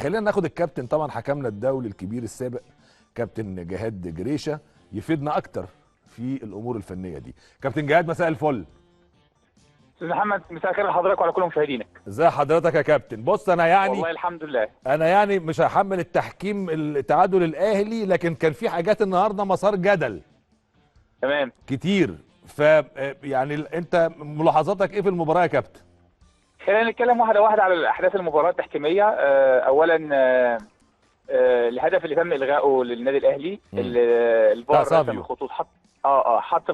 خلينا ناخد الكابتن طبعا حكمنا الدولي الكبير السابق كابتن جهاد جريشه يفيدنا اكتر في الامور الفنيه دي. كابتن جهاد مساء الفل. استاذ محمد مساء الخير لحضرتك وعلى كل مشاهدينك. ازي حضرتك يا كابتن؟ بص انا يعني والله الحمد لله. انا يعني مش هحمل التحكيم التعادل الاهلي، لكن كان في حاجات النهارده مسار جدل تمام كتير. ف يعني انت ملاحظاتك ايه في المباراه يا كابتن؟ خلينا نتكلم واحده واحده على احداث المباراه التحكيميه. اولا الهدف اللي تم الغائه للنادي الاهلي، الفار رسم الخطوط،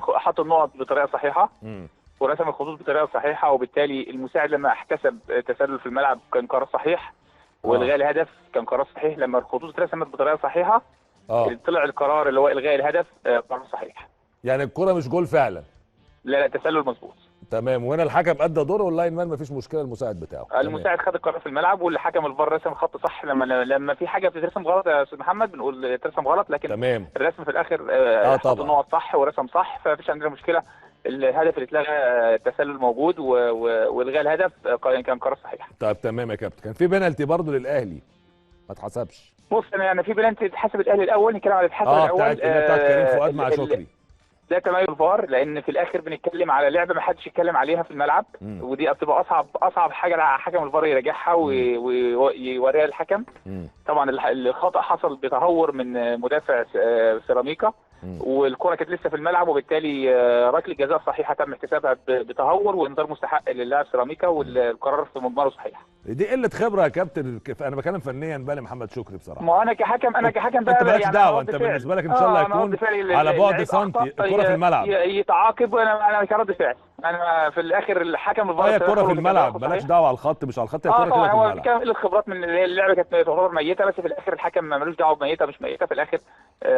حط النقط بطريقه صحيحه ورسم الخطوط بطريقه صحيحه، وبالتالي المساعد لما احتسب تسلل في الملعب كان قرار صحيح، والغاء الهدف كان قرار صحيح. لما الخطوط اترسمت بطريقه صحيحه طلع القرار اللي هو الغاء الهدف قرار صحيح. يعني الكره مش جول فعلا؟ لا تسلل مظبوط. تمام. وهنا الحكم ادى دوره واللاين مان مفيش مشكله، المساعد بتاعه المساعد خد القرار في الملعب، واللي حكم الفار رسم خط صح. لما في حاجه بتترسم غلط يا استاذ محمد بنقول ترسم غلط، لكن تمام الرسم في الاخر حط النقط صح ورسم صح، فمفيش عندنا مشكله. الهدف اللي اتلغى التسلل موجود، والغاء الهدف كان قرار صحيح. طيب تمام يا كابتن. كان في بينالتي برضه للاهلي ما اتحسبش. بص يعني في بينالتي اتحسب الاهلي الاول، نتكلم على الاتحاد الاول بتاعت كريم فؤاد مع شكري. ده تميز الفار، لان في الاخر بنتكلم على لعبه ما حدش يتكلم عليها في الملعب، ودي بتبقى اصعب حاجه حكم الفار يراجعها ويوريها الحكم. طبعا الخطا حصل بتهور من مدافع سيراميكا، والكره كانت لسه في الملعب، وبالتالي ركله جزاء صحيحه تم احتسابها بتهور، وانذار مستحق للاعب سيراميكا، والقرار في مضماره صحيح. دي قله خبره يا كابتن، انا بتكلم فنيا بقى لمحمد شكري بصراحه. ما انا كحكم بقى انت مالكش دعوه، انت بالنسبه لك ان شاء الله يكون على بعد سنتي الكره في الملعب يتعاقب، وانا كرد فعل. انا في الاخر الحكم الفار هي الكره في الملعب، مالكش دعوه على الخط مش على الخط، الكره كده في الملعب. هو كان الخبرات من اللعبه كانت تعتبر ميته، بس في الاخر الحكم ملوش دعوه بميته مش ميته. في الاخر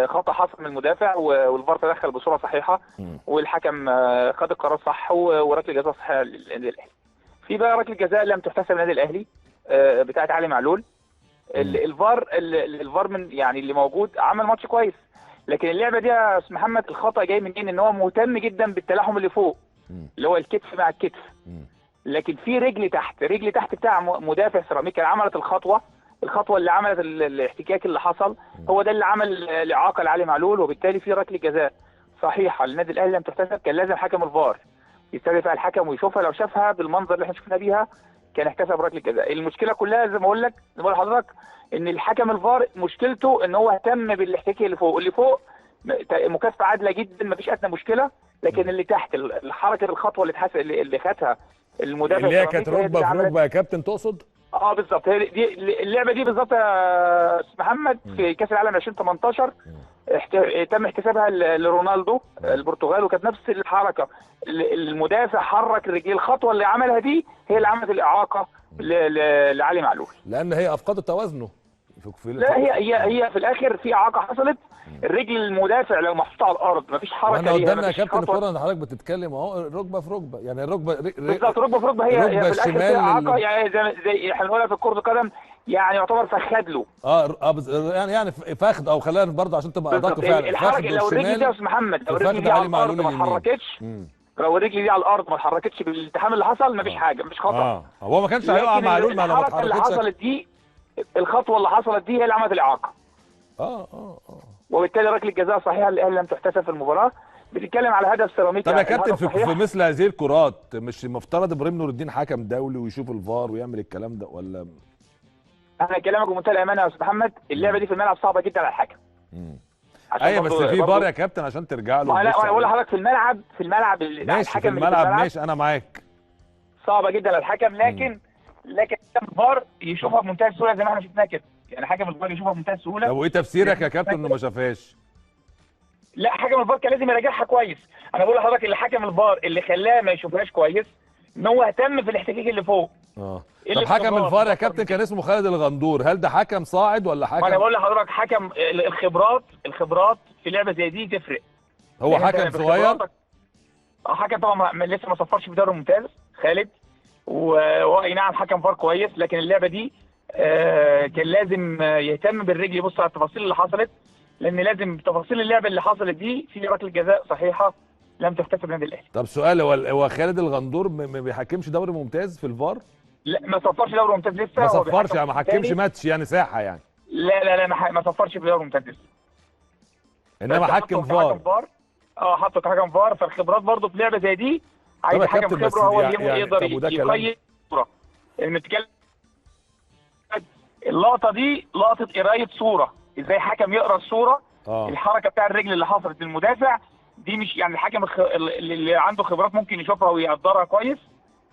خطا حصل من المدافع، والفار تدخل بصوره صحيحه، والحكم خد القرار صح، وركله جزاء صحيحه للنادي الاهلي. في بقى ركله جزاء لم تحتسب للنادي الاهلي بتاعت علي معلول. الفار من يعني اللي موجود عمل ماتش كويس، لكن اللعبه دي يا استاذ محمد الخطا جاي منين؟ ان هو مهتم جدا بالتلاحم اللي فوق اللي هو الكتف مع الكتف، لكن في رجل تحت بتاع مدافع سيراميكا عملت الخطوه اللي عملت الاحتكاك اللي حصل، هو ده اللي عمل الاعاقه لعلي معلول، وبالتالي في ركله جزاء صحيحه للنادي الاهلي لم تحتسب. كان لازم حكم الفار يستدعي الحكم ويشوفها، لو شافها بالمنظر اللي احنا شفنا بيها كان احتسب ركله جزاء. المشكله كلها زي ما بقول لحضرتك ان الحكم الفار مشكلته ان هو اهتم بالاحتكاك اللي فوق مكافاه عادله جدا مفيش ادنى مشكله، لكن اللي تحت الحركه الخطوه اللي خدها المدافع اللي هي كانت ركبه في ركبه يا كابتن تقصد؟ بالظبط. دي اللعبه دي بالظبط يا استاذ محمد في كاس العالم 2018 تم احتسابها لرونالدو البرتغال، وكانت نفس الحركه. المدافع حرك رجليه، الخطوه اللي عملها دي هي اللي عملت الاعاقه لعلي معلول، لان هي افقدت توازنه. لا هي في الاخر في اعاقه حصلت. الرجل المدافع لو محطوطه على الارض مفيش حركه ليها. وانا قدامنا يا كابتن الكره اللي حضرتك بتتكلم اهو، ركبه في ركبه، يعني الركبه بالظبط ركبه في ركبه، هي في الاخر فيها اعاقه، يعني زي احنا بنقولها في كره القدم، يعني يعتبر فخد له يعني فخد، او خلينا برضه عشان تبقى ادق فعلا. الحركه لو الرجل دي يا استاذ محمد لو الرجل دي على الارض ما اتحركتش، لو الرجل دي على الارض ما اتحركتش بالالتحام اللي حصل مفيش حاجه، مفيش خطا. هو ما كانش هيقع معلول ما لو ما اتحركتش. اللي حصلت دي الخطوه اللي حصلت دي هي اللي عملت الاعاقه. وبالتالي ركله جزاء صحيحه للاهلي لم تحتسب في المباراه. بتتكلم على هدف سيراميكا. طب يا كابتن في مثل هذه الكرات مش مفترض ابراهيم نور الدين حكم دولي ويشوف الفار ويعمل الكلام ده ولا؟ انا كلامك بمنتهى الامانه يا استاذ محمد، اللعبه دي في الملعب صعبه جدا على الحكم. ايوه بس في فار يا كابتن عشان ترجع له. انا بقول لحضرتك في الملعب ماشي في الملعب ماشي انا معاك. صعبه جدا على الحكم، لكن الفار يشوفها بمنتهى السهوله زي ما احنا شفناها كده، يعني حكم الفار يشوفها بمنتهى السهوله. طب وايه تفسيرك يا كابتن انه ما شافهاش؟ لا حكم الفار كان لازم يراجعها كويس. انا بقول لحضرتك اللي حكم الفار اللي خلاه ما يشوفهاش كويس ان هو اهتم في الاحتكاك اللي فوق. طب حكم الفار يا كابتن كان اسمه خالد الغندور، هل ده حكم صاعد ولا حكم؟ انا بقول لحضرتك حكم الخبرات في لعبه زي دي تفرق. هو حكم صغير؟ حكم طبعا لسه ما صفرش في الدوري الممتاز خالد، واي نعم حكم فار كويس، لكن اللعبه دي كان لازم يهتم بالرجل، يبص على التفاصيل اللي حصلت، لان لازم تفاصيل اللعبه اللي حصلت دي في ركله جزاء صحيحه لم تحتسب للنادي الاهلي. طب سؤال، هو خالد الغندور ما بيحكمش دوري ممتاز في الفار؟ لا ما صفرش دوري ممتاز لسه. ما هو صفرش بيحكم يعني، ما حكمش تاني. ماتش يعني ساحه يعني. لا ما صفرش في دوري ممتاز لسه. انما بس حكم حطه كحكم فار. فار. اه حطه كحكم فار. فالخبرات برضه في لعبه زي دي طب عايز يا حكم كابتن بس خبره هو اللي يعني يقدر طب وده كلام. يقيم الصوره. المتكلم اللقطه دي لقطه قرايه صوره، ازاي حكم يقرا الصوره. اه الحركه بتاع الرجل اللي حصلت للمدافع دي مش يعني الحكم اللي عنده خبرات ممكن يشوفها ويقدرها كويس،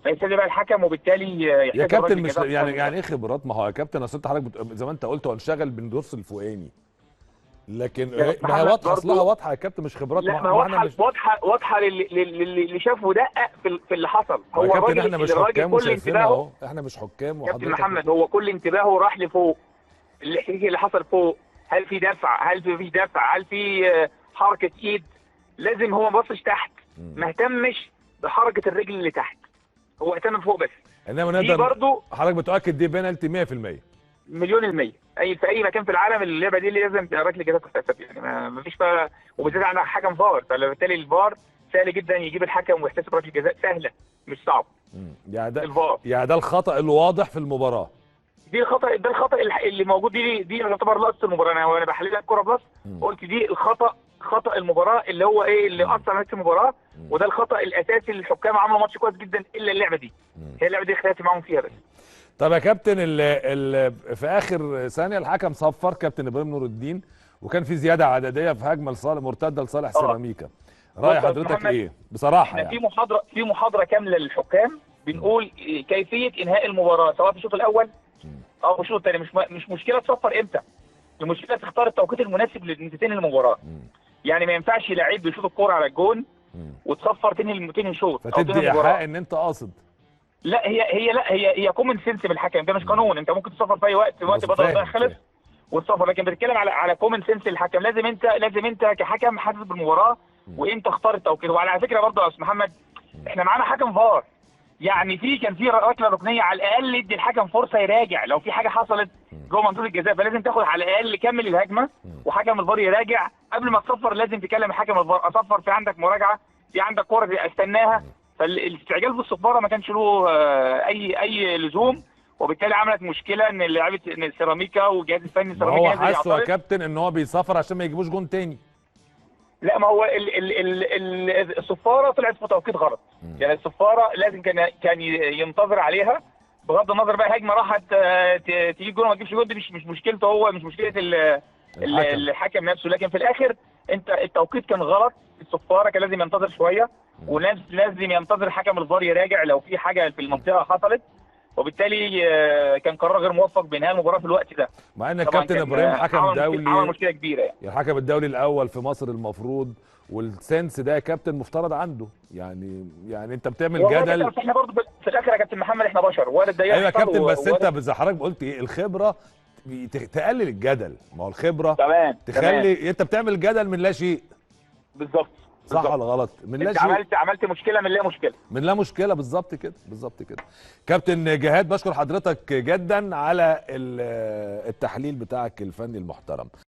فيبتدي بقى الحكم وبالتالي يا يحتسب كابتن ركله مش جزاء. يعني ايه خبرات؟ ما هو يا كابتن اصل انت حضرتك زي ما انت قلت هو انشغل بالنص الفوقاني، لكن يا أستاذ ما هي محمد واضحه، اصلها برضو. واضحه يا كابتن، مش خبرات. لا ما ما احنا واضحه مش. واضحه اللي شاف ودقق في اللي حصل. ما يا هو كابتن الراجل احنا مش الراجل حكام كل وشايفينها انتباهه. اهو، احنا مش حكام كابتن وحضرتك. محمد هو كل انتباهه راح لفوق. اللي حصل فوق، هل في دفع، هل في دفع، هل في حركه ايد. لازم هو ما بصش تحت، ما اهتمش بحركه الرجل اللي تحت، هو اهتم فوق بس. انما دي نقدر برضو حضرتك بتؤكد دي بينالتي 100%. مليون المية. في أي مكان في العالم اللعبة دي اللي لازم تبقى ركلة جزاء تحتسب يعني ما فيش بقى. وبالذات عندك حكم فار، فبالتالي الفار سهل جدا يجيب الحكم ويحتسب ركلة جزاء سهلة مش صعب. يعني ده الفار يعني ده الخطأ الواضح في المباراة. ده الخطأ اللي موجود. دي يعتبر لقطة المباراة. أنا وأنا بحلل لك كورة بلس قلت دي خطأ المباراة اللي هو إيه اللي أثر على المباراة. وده الخطأ الأساسي اللي الحكام عملوا ماتش كويس جدا إلا اللعبة دي. هي اللعبة دي اختلفت معاهم فيها بس. طب يا كابتن في اخر ثانيه الحكم صفر كابتن ابراهيم نور الدين، وكان في زياده عدديه في هجمه لصالح مرتده لصالح سيراميكا. راي حضرتك ايه بصراحه احنا يعني؟ في محاضره كامله للحكام بنقول كيفيه انهاء المباراه سواء في الشوط الاول او في الشوط الثاني. مش مشكله تصفر امتى، المشكله تختار التوقيت المناسب لتنهي المباراه. يعني ما ينفعش لعيب بيشوط الكوره على الجون وتصفر تنهي شوط او تنهي فتدي المباراه. ايحاء ان انت قاصد. لا هي كومن سنس من الحكم، ده مش قانون. انت ممكن تصفر في اي وقت بدل الضيع خلص والسفر. لكن بتتكلم على كومن سنس الحكم. لازم انت كحكم حاسس بالمباراه وانت اختار التوقيت. وعلى فكره برضه يا استاذ محمد احنا معانا حكم فار. يعني كان في ركله ركنيه، على الاقل ادي الحكم فرصه يراجع لو في حاجه حصلت جوه منطقه الجزاء. فلازم تاخد على الاقل كمل الهجمه وحكم الفار يراجع قبل ما تصفر. لازم تكلم حكم الفار اصفر، في عندك مراجعه، في عندك كوره استناها. فالاستعجال بالصفاره ما كانش له اي لزوم، وبالتالي عملت مشكله ان لعيبه السيراميكا والجهاز الفني ما هو السيراميكا حسوا يا كابتن ان هو بيصفر عشان ما يجيبوش جون تاني. لا ما هو الصفاره طلعت في توقيت غلط. يعني الصفاره لازم كان ينتظر عليها، بغض النظر بقى هجمه راحت تجيب جول ما تجيبش جول. دي مش مشكلته هو، مش مشكله الحكم نفسه. لكن في الاخر انت التوقيت كان غلط. الصفاره كان لازم ينتظر شويه، ولازم ينتظر حكم الفار يراجع لو في حاجه في المنطقه حصلت. وبالتالي كان قرار غير موفق بانهاء المباراه في الوقت ده. مع ان الكابتن ابراهيم حكم دولي، عمل مشكله كبيره يعني. الحكم الدولي الاول في مصر المفروض، والسنس ده يا كابتن مفترض عنده. يعني انت بتعمل جدل. احنا برضه في الاخر يا كابتن محمد احنا بشر وارد ده يحصل. ايوه يا كابتن بس انت زي حضرتك قلت ايه، الخبره تقلل الجدل. ما هو الخبره تخلي انت بتعمل جدل من لا شيء. بالظبط. صح ولا غلط؟ من لا شيء عملت مشكله من لا مشكله. من لا مشكله، بالظبط كده بالظبط كده. كابتن جهاد بشكر حضرتك جدا على التحليل بتاعك الفني المحترم.